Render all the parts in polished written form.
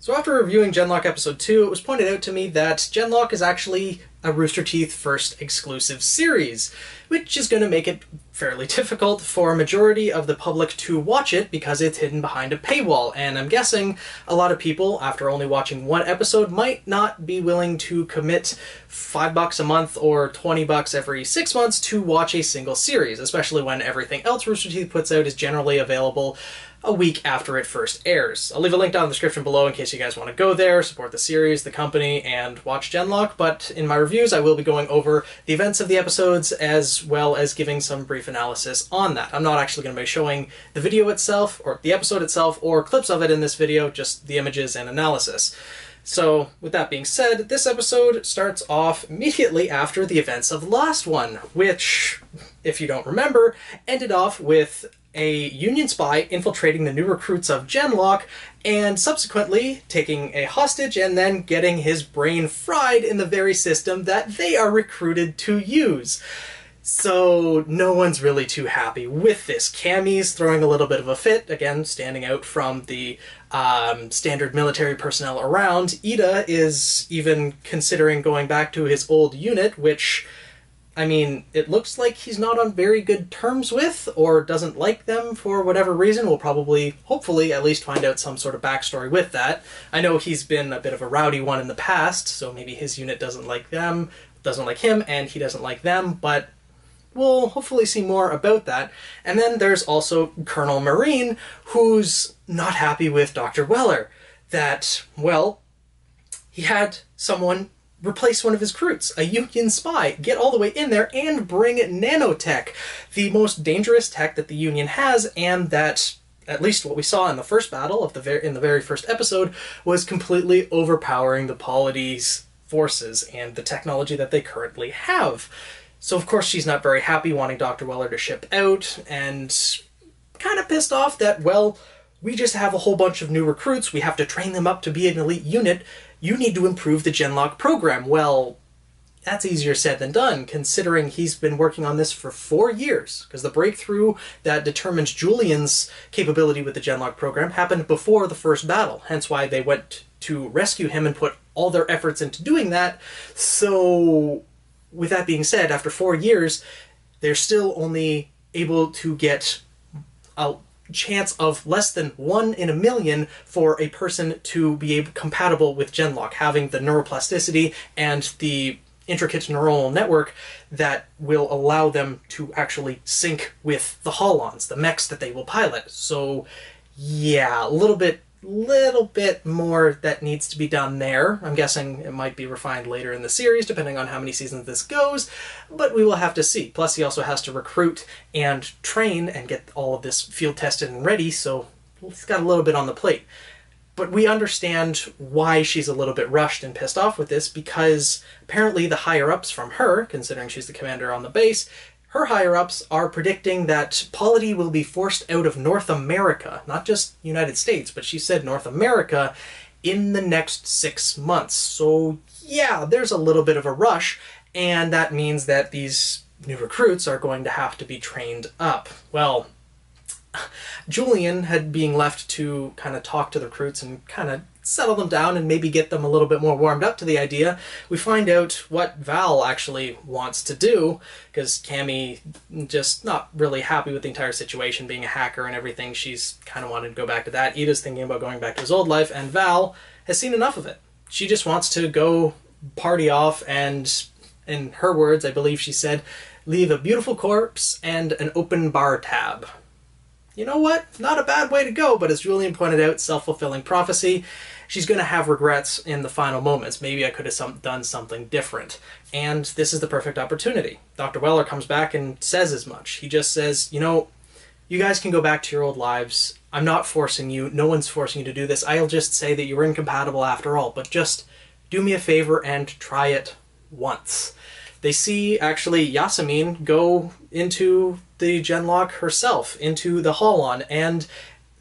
So after reviewing genLOCK Episode 2, it was pointed out to me that genLOCK is actually a Rooster Teeth First exclusive series, which is going to make it fairly difficult for a majority of the public to watch it because it's hidden behind a paywall, and I'm guessing a lot of people, after only watching one episode, might not be willing to commit $5 a month or $20 every 6 months to watch a single series, especially when everything else Rooster Teeth puts out is generally available a week after it first airs. I'll leave a link down in the description below in case you guys want to go there, support the series, the company, and watch genLOCK, but in my reviews I will be going over the events of the episodes as well as giving some brief analysis on that. I'm not actually going to be showing the video itself, or the episode itself, or clips of it in this video, just the images and analysis. So, with that being said, this episode starts off immediately after the events of the last one, which, if you don't remember, ended off with a Union spy infiltrating the new recruits of genLOCK and subsequently taking a hostage and then getting his brain fried in the very system that they are recruited to use. So no one's really too happy with this. Cammy's throwing a little bit of a fit, again standing out from the standard military personnel around. Ida is even considering going back to his old unit, which, I mean, it looks like he's not on very good terms with, or doesn't like them for whatever reason. We'll probably, hopefully, at least find out some sort of backstory with that. I know he's been a bit of a rowdy one in the past, so maybe his unit doesn't like them, doesn't like him, and he doesn't like them, but we'll hopefully see more about that. And then there's also Colonel Marine, who's not happy with Dr. Weller. That, well, he had someone replace one of his recruits, a Union spy, get all the way in there and bring nanotech, the most dangerous tech that the Union has, and that, at least what we saw in the first battle of in the very first episode, was completely overpowering the Polity's forces and the technology that they currently have. So of course she's not very happy, wanting Dr. Weller to ship out, and kind of pissed off that, well, we just have a whole bunch of new recruits, we have to train them up to be an elite unit, you need to improve the genLOCK program. Well, that's easier said than done, considering he's been working on this for 4 years, because the breakthrough that determines Julian's capability with the genLOCK program happened before the first battle, hence why they went to rescue him and put all their efforts into doing that. So, with that being said, after 4 years, they're still only able to get a chance of less than 1 in a million for a person to be compatible with genLOCK, having the neuroplasticity and the intricate neuronal network that will allow them to actually sync with the Holons, the mechs that they will pilot. So yeah, a little bit more that needs to be done there. I'm guessing it might be refined later in the series, depending on how many seasons this goes, but we will have to see. Plus, he also has to recruit and train and get all of this field tested and ready, so he's got a little bit on the plate. But we understand why she's a little bit rushed and pissed off with this, because apparently the higher-ups from her, considering she's the commander on the base, her higher-ups are predicting that Polity will be forced out of North America, not just United States, but she said North America, in the next 6 months. So yeah, there's a little bit of a rush, and that means that these new recruits are going to have to be trained up. Well, Julian had being left to kind of talk to the recruits and kind of settle them down and maybe get them a little bit more warmed up to the idea. We find out what Val actually wants to do, because Cammy just not really happy with the entire situation, being a hacker and everything. She's kind of wanted to go back to that. Ida's thinking about going back to his old life, and Val has seen enough of it. She just wants to go party off and, in her words, I believe she said, leave a beautiful corpse and an open bar tab. You know what? Not a bad way to go, but as Julian pointed out, self-fulfilling prophecy. She's going to have regrets in the final moments. Maybe I could have done something different. And this is the perfect opportunity. Dr. Weller comes back and says as much. He just says, you know, you guys can go back to your old lives. I'm not forcing you. No one's forcing you to do this. I'll just say that you're incompatible after all, but just do me a favor and try it once. They see, actually, Yasemin go into the genLOCK herself, into the Holon, and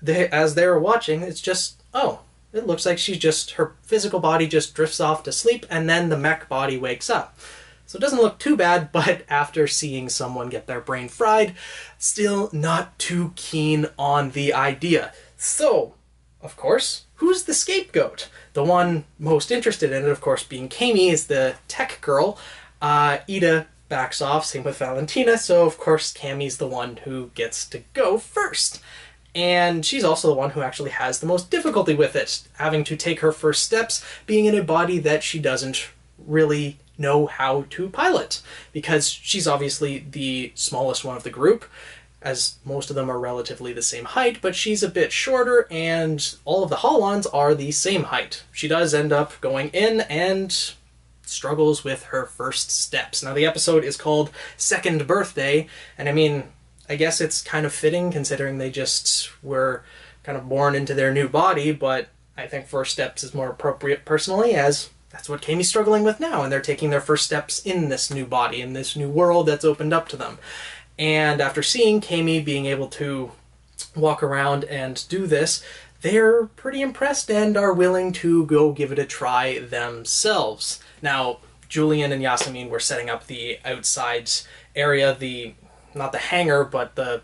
as they're watching, it's just, oh, it looks like her physical body just drifts off to sleep, and then the mech body wakes up. So it doesn't look too bad, but after seeing someone get their brain fried, still not too keen on the idea. So, of course, who's the scapegoat? The one most interested in it, of course, being Kami, is the tech girl. Ida backs off, same with Valentina, so of course Kami's the one who gets to go first. And she's also the one who actually has the most difficulty with it, having to take her first steps, being in a body that she doesn't really know how to pilot, because she's obviously the smallest one of the group, as most of them are relatively the same height, but she's a bit shorter, and all of the Holons are the same height. She does end up going in and struggles with her first steps. Now, the episode is called Second Birthday, and I mean, I guess it's kind of fitting considering they just were kind of born into their new body, but I think first steps is more appropriate personally, as that's what Kami's struggling with now, and they're taking their first steps in this new body, in this new world that's opened up to them. And after seeing Kami being able to walk around and do this, they're pretty impressed and are willing to go give it a try themselves. Now, Julian and Yasemin were setting up the outside area, not the hangar, but the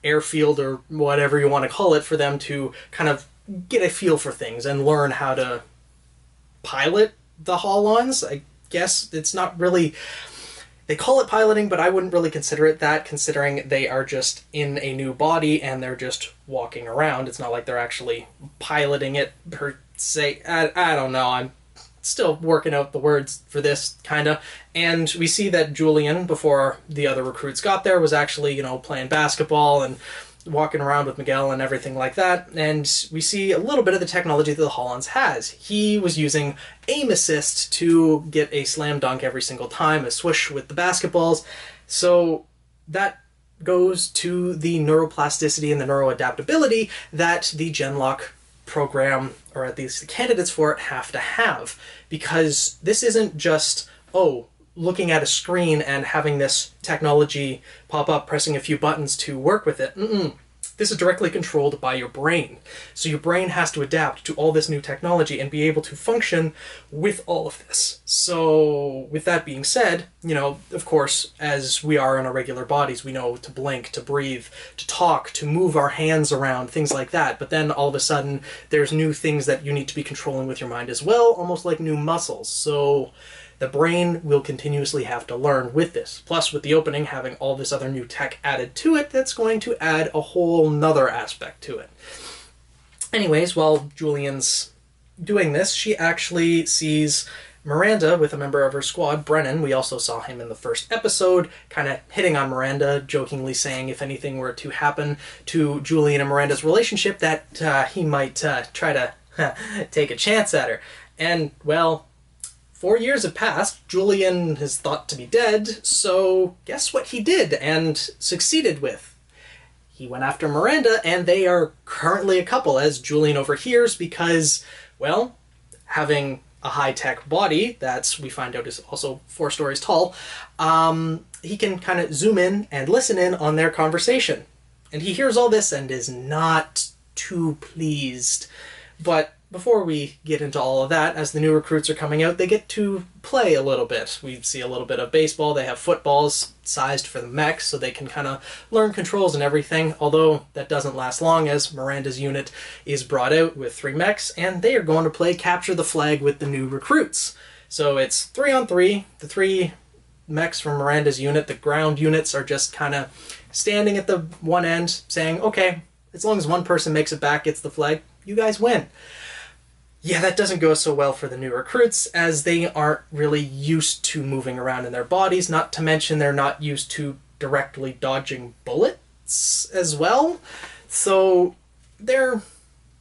airfield or whatever you want to call it, for them to kind of get a feel for things and learn how to pilot the Holons. I guess it's not really... They call it piloting, but I wouldn't really consider it that, considering they are just in a new body and they're just walking around. It's not like they're actually piloting it per se. I don't know. I'm still working out the words for this, kinda. And we see that Julian, before the other recruits got there, was actually, you know, playing basketball and walking around with Miguel and everything like that. And we see a little bit of the technology that the Holons has. He was using aim assist to get a slam dunk every single time, a swoosh with the basketballs. So that goes to the neuroplasticity and the neuroadaptability that the genLOCK program, or at least the candidates for it, have to have. Because this isn't just, oh, looking at a screen and having this technology pop up, pressing a few buttons to work with it. This is directly controlled by your brain. So your brain has to adapt to all this new technology and be able to function with all of this. So with that being said, you know, of course, as we are in our regular bodies, we know to blink, to breathe, to talk, to move our hands around, things like that. But then all of a sudden, there's new things that you need to be controlling with your mind as well, almost like new muscles. So the brain will continuously have to learn with this. Plus, with the opening having all this other new tech added to it, that's going to add a whole nother aspect to it. Anyways, while Julian's doing this, she actually sees Miranda with a member of her squad, Brennan. We also saw him in the first episode, kind of hitting on Miranda, jokingly saying if anything were to happen to Julian and Miranda's relationship, that he might try to take a chance at her. And, well, 4 years have passed, Julian is thought to be dead, so guess what he did and succeeded with? He went after Miranda, and they are currently a couple, as Julian overhears, because, well, having a high-tech body, that's, we find out, is also 4 stories tall, he can kind of zoom in and listen in on their conversation. And he hears all this and is not too pleased. But before we get into all of that, as the new recruits are coming out, they get to play a little bit. We see a little bit of baseball. They have footballs sized for the mechs, so they can kind of learn controls and everything, although that doesn't last long, as Miranda's unit is brought out with 3 mechs, and they are going to play capture the flag with the new recruits. So it's 3-on-3. The 3 mechs from Miranda's unit, the ground units, are just kind of standing at the one end, saying, okay, as long as one person makes it back, gets the flag, you guys win. Yeah, that doesn't go so well for the new recruits, as they aren't really used to moving around in their bodies, not to mention they're not used to directly dodging bullets as well. So they're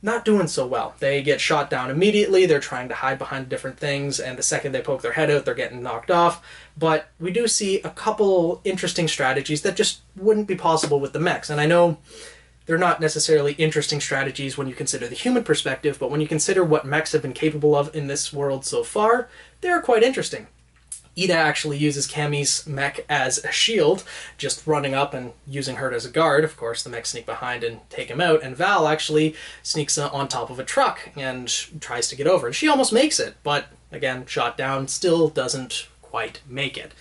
not doing so well. They get shot down immediately, they're trying to hide behind different things, and the second they poke their head out, they're getting knocked off. But we do see a couple interesting strategies that just wouldn't be possible with the mechs. And I know they're not necessarily interesting strategies when you consider the human perspective, but when you consider what mechs have been capable of in this world so far, they're quite interesting. Ida actually uses Kami's mech as a shield, just running up and using her as a guard. Of course, the mechs sneak behind and take him out, and Val actually sneaks on top of a truck and tries to get over. And she almost makes it, but again, shot down, still doesn't quite make it.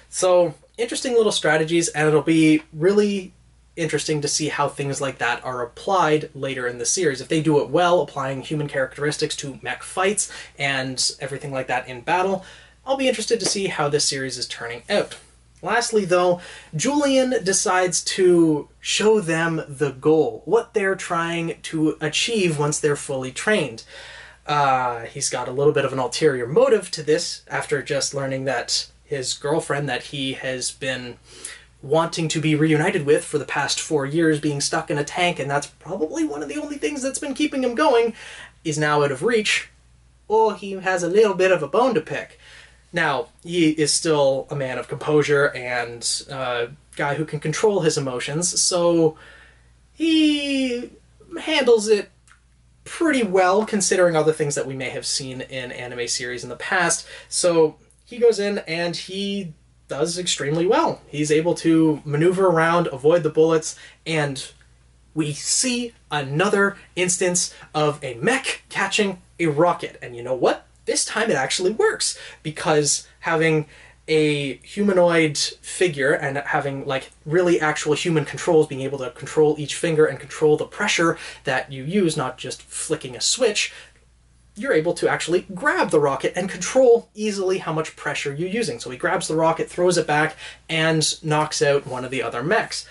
So, interesting little strategies, and it'll be really interesting to see how things like that are applied later in the series. If they do it well, applying human characteristics to mech fights and everything like that in battle, I'll be interested to see how this series is turning out. Lastly, though, Julian decides to show them the goal, what they're trying to achieve once they're fully trained. He's got a little bit of an ulterior motive to this after just learning that his girlfriend that he has been wanting to be reunited with for the past 4 years, being stuck in a tank, and that's probably one of the only things that's been keeping him going, is now out of reach. Oh, he has a little bit of a bone to pick. Now, he is still a man of composure and a guy who can control his emotions, so he handles it pretty well considering other things that we may have seen in anime series in the past. So he goes in and he does extremely well. He's able to maneuver around, avoid the bullets, and we see another instance of a mech catching a rocket. And you know what? This time it actually works, because having a humanoid figure and having like really actual human controls, being able to control each finger and control the pressure that you use, not just flicking a switch, you're able to actually grab the rocket and control easily how much pressure you're using. So he grabs the rocket, throws it back, and knocks out one of the other mechs.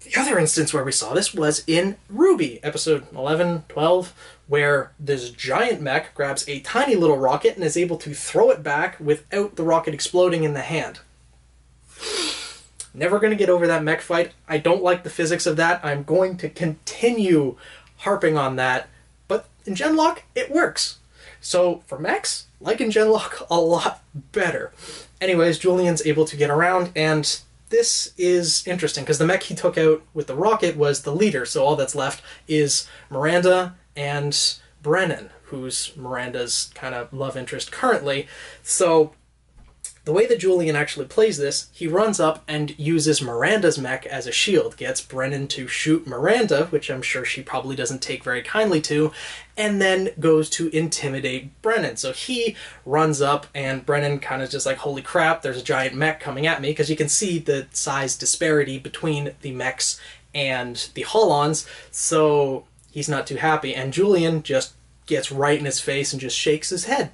The other instance where we saw this was in RWBY, episode 11, 12, where this giant mech grabs a tiny little rocket and is able to throw it back without the rocket exploding in the hand. Never going to get over that mech fight. I don't like the physics of that. I'm going to continue harping on that. But in genLOCK, it works. So for mechs, like in genLOCK, a lot better. Anyways, Julian's able to get around, and this is interesting because the mech he took out with the rocket was the leader, so all that's left is Miranda and Brennan, who's Miranda's kind of love interest currently. So the way that Julian actually plays this, he runs up and uses Miranda's mech as a shield, gets Brennan to shoot Miranda, which I'm sure she probably doesn't take very kindly to, and then goes to intimidate Brennan. So he runs up, and Brennan kind of just like, holy crap, there's a giant mech coming at me, because you can see the size disparity between the mechs and the Holons, so he's not too happy, and Julian just gets right in his face and just shakes his head.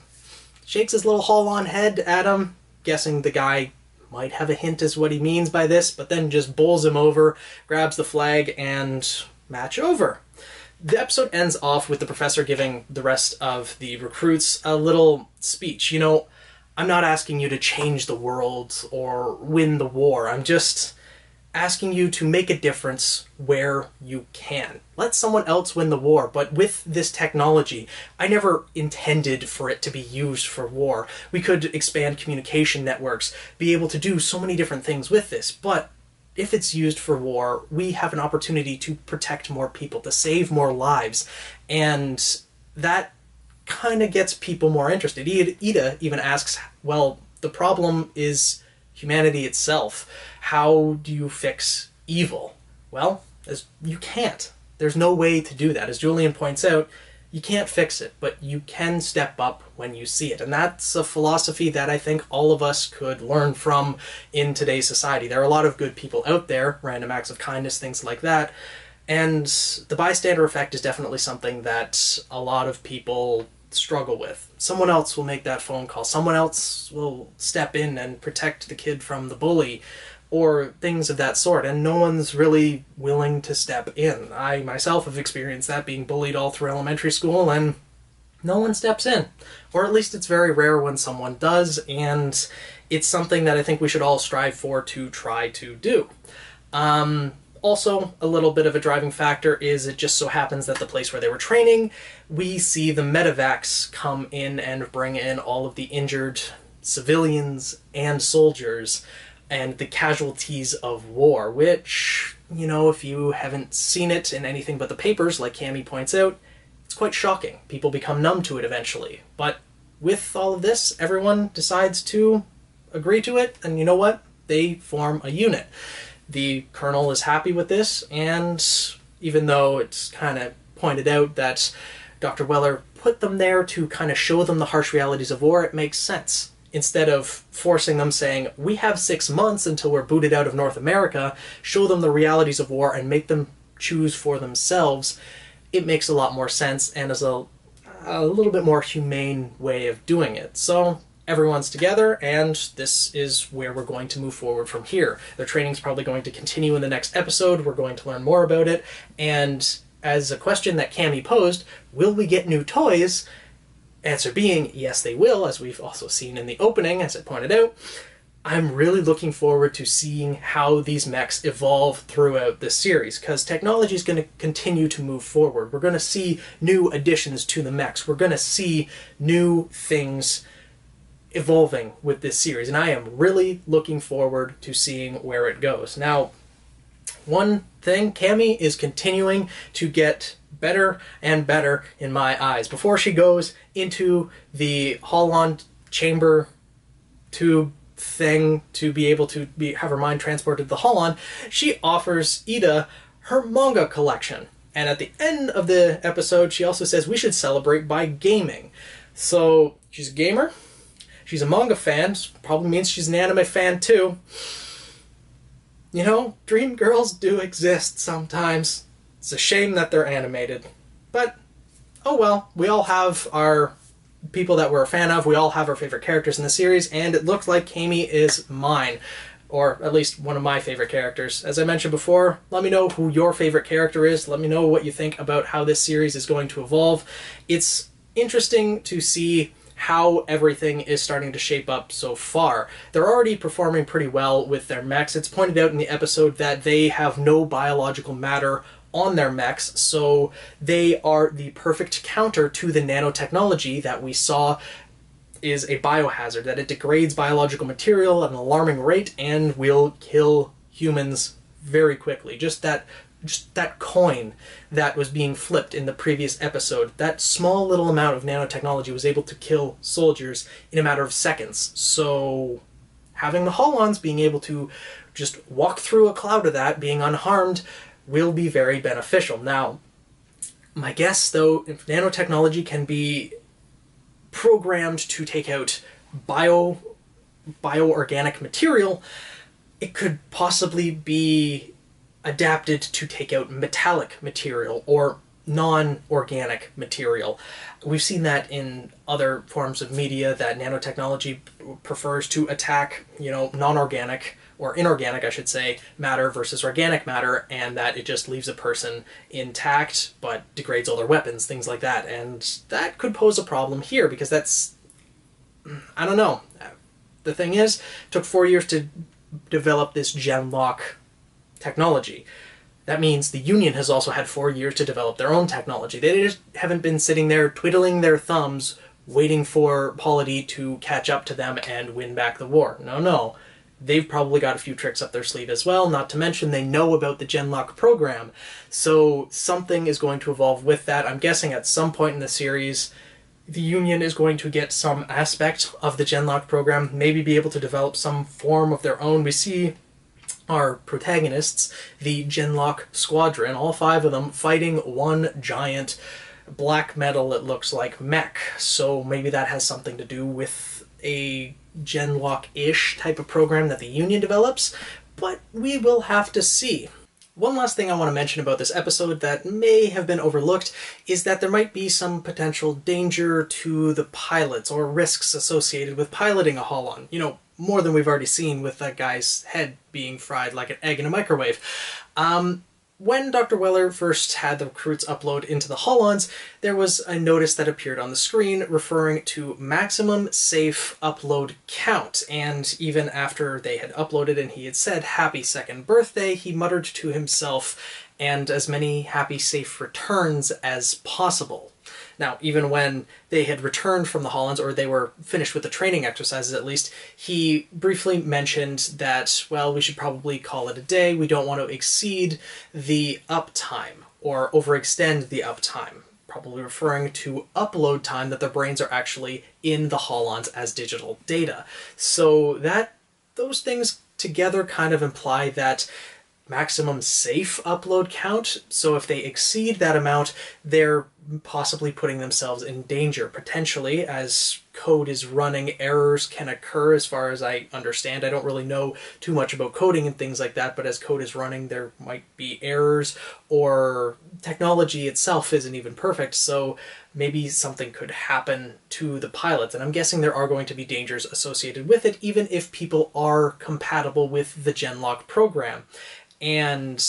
Shakes his little Holon head at him, guessing the guy might have a hint as what he means by this, but then just bowls him over, grabs the flag, and match over. The episode ends off with the professor giving the rest of the recruits a little speech. You know, I'm not asking you to change the world or win the war. I'm just asking you to make a difference where you can. Let someone else win the war, but with this technology, I never intended for it to be used for war. We could expand communication networks, be able to do so many different things with this, but if it's used for war, we have an opportunity to protect more people, to save more lives, and that kind of gets people more interested. Ida even asks, well, the problem is humanity itself. How do you fix evil? Well, you can't. There's no way to do that. As Julian points out, you can't fix it, but you can step up when you see it. And that's a philosophy that I think all of us could learn from in today's society. There are a lot of good people out there, random acts of kindness, things like that. And the bystander effect is definitely something that a lot of people struggle with. Someone else will make that phone call. Someone else will step in and protect the kid from the bully, or things of that sort, and no one's really willing to step in. I myself have experienced that, being bullied all through elementary school, and no one steps in. Or at least it's very rare when someone does, and it's something that I think we should all strive for to try to do. Also, a little bit of a driving factor is it just so happens that the place where they were training, we see the medevacs come in and bring in all of the injured civilians and soldiers and the casualties of war, which, you know, if you haven't seen it in anything but the papers, like Cammy points out, it's quite shocking. People become numb to it eventually. But with all of this, everyone decides to agree to it, and you know what? They form a unit. The colonel is happy with this, and even though it's kind of pointed out that Dr. Weller put them there to kind of show them the harsh realities of war, it makes sense. instead of forcing them, saying, we have 6 months until we're booted out of North America, show them the realities of war and make them choose for themselves, it makes a lot more sense and is a little bit more humane way of doing it. So everyone's together, and this is where we're going to move forward from here. Their training's probably going to continue in the next episode. We're going to learn more about it, and as a question that Cammy posed, will we get new toys? Answer being, yes they will, as we've also seen in the opening, as I pointed out. I'm really looking forward to seeing how these mechs evolve throughout this series, because technology is going to continue to move forward. We're going to see new additions to the mechs. We're going to see new things evolving with this series, and I am really looking forward to seeing where it goes. Now, one thing, Cammy is continuing to get better and better in my eyes. Before she goes into the Holon chamber tube thing to be able to have her mind transported to the Holon, she offers Ida her manga collection. And at the end of the episode, she also says we should celebrate by gaming. So she's a gamer, she's a manga fan, probably means she's an anime fan too. You know, dream girls do exist sometimes. It's a shame that they're animated. But, oh well, we all have our people that we're a fan of, we all have our favorite characters in the series, and it looks like Cammy is mine. Or at least one of my favorite characters. As I mentioned before, let me know who your favorite character is. Let me know what you think about how this series is going to evolve. It's interesting to see how everything is starting to shape up so far. They're already performing pretty well with their mechs. It's pointed out in the episode that they have no biological matter on their mechs, so they are the perfect counter to the nanotechnology that we saw is a biohazard, that it degrades biological material at an alarming rate and will kill humans very quickly. Just that coin that was being flipped in the previous episode, that small little amount of nanotechnology was able to kill soldiers in a matter of seconds. So having the Holons being able to just walk through a cloud of that, being unharmed, will be very beneficial. Now, my guess, though, if nanotechnology can be programmed to take out bioorganic material, it could possibly be adapted to take out metallic material or non-organic material. We've seen that in other forms of media, that nanotechnology prefers to attack, non-organic, or inorganic, I should say, matter versus organic matter, and that it just leaves a person intact but degrades all their weapons, things like that. And that could pose a problem here, because that's, I don't know. The thing is, it took 4 years to develop this genLOCK technology. That means the Union has also had 4 years to develop their own technology. They just haven't been sitting there twiddling their thumbs waiting for Polity to catch up to them and win back the war. No. They've probably got a few tricks up their sleeve as well, not to mention they know about the genLOCK program. So something is going to evolve with that. I'm guessing at some point in the series, the Union is going to get some aspect of the genLOCK program, maybe be able to develop some form of their own. We see our protagonists, the genLOCK Squadron, all 5 of them fighting one giant black metal, it looks like, mech. So maybe that has something to do with a genLOCK-ish type of program that the Union develops, but we will have to see. One last thing I want to mention about this episode that may have been overlooked is that there might be some potential danger to the pilots, or risks associated with piloting a Holon. More than we've already seen with that guy's head being fried like an egg in a microwave. When Dr. Weller first had the recruits upload into the Holons, there was a notice that appeared on the screen referring to maximum safe upload count, and even after they had uploaded and he had said happy 2nd birthday, he muttered to himself, and as many happy safe returns as possible. Now, even when they had returned from the Holons, or they were finished with the training exercises at least, he briefly mentioned that, well, we should probably call it a day. We don't want to exceed the uptime, or overextend the uptime. Probably referring to upload time, that their brains are actually in the Holons as digital data. So those things together kind of imply that maximum safe upload count. So if they exceed that amount, they're possibly putting themselves in danger, potentially. As code is running, errors can occur, as far as I understand. I don't really know too much about coding and things like that, but as code is running, there might be errors, or technology itself isn't even perfect, so maybe something could happen to the pilots. And I'm guessing there are going to be dangers associated with it, even if people are compatible with the genLOCK program. And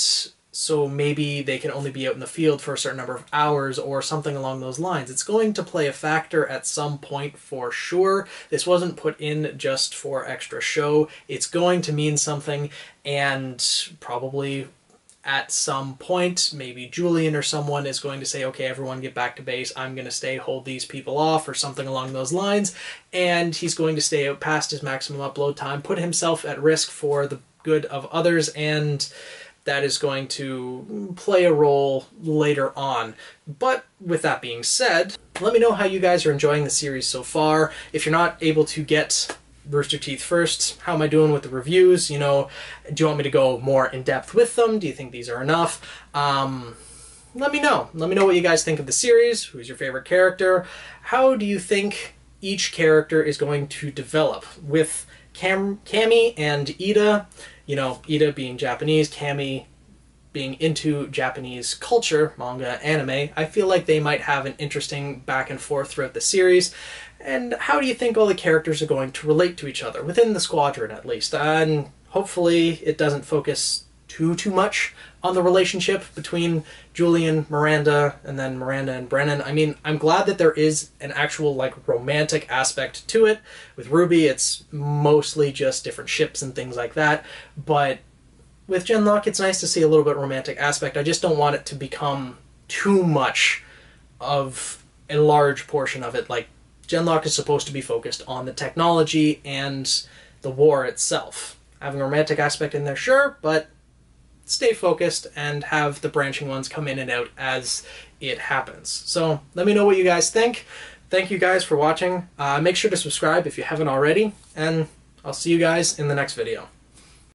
so maybe they can only be out in the field for a certain number of hours or something along those lines. It's going to play a factor at some point for sure. This wasn't put in just for extra show. It's going to mean something, and probably at some point, maybe Julian or someone is going to say, okay, everyone get back to base. I'm going to stay, hold these people off, or something along those lines. And he's going to stay out past his maximum upload time, put himself at risk for the good of others, and that is going to play a role later on. But with that being said, let me know how you guys are enjoying the series so far. If you're not able to get Rooster Teeth First, how am I doing with the reviews? You know, do you want me to go more in depth with them? Do you think these are enough? Let me know. Let me know what you guys think of the series. Who's your favorite character? How do you think each character is going to develop? With Cammy and Ida, you know, Ida being Japanese, Cammy being into Japanese culture, manga, anime, I feel like they might have an interesting back and forth throughout the series. And how do you think all the characters are going to relate to each other, within the squadron at least? And hopefully it doesn't focus too much on the relationship between Julian, Miranda, and then Miranda and Brennan. I mean, I'm glad that there is an actual, like, romantic aspect to it. With Ruby, it's mostly just different ships and things like that. But with genLOCK, it's nice to see a little bit romantic aspect. I just don't want it to become too much of a large portion of it. Like, genLOCK is supposed to be focused on the technology and the war itself. Having a romantic aspect in there, sure, but stay focused and have the branching ones come in and out as it happens. So let me know what you guys think. Thank you guys for watching. Make sure to subscribe if you haven't already, and I'll see you guys in the next video.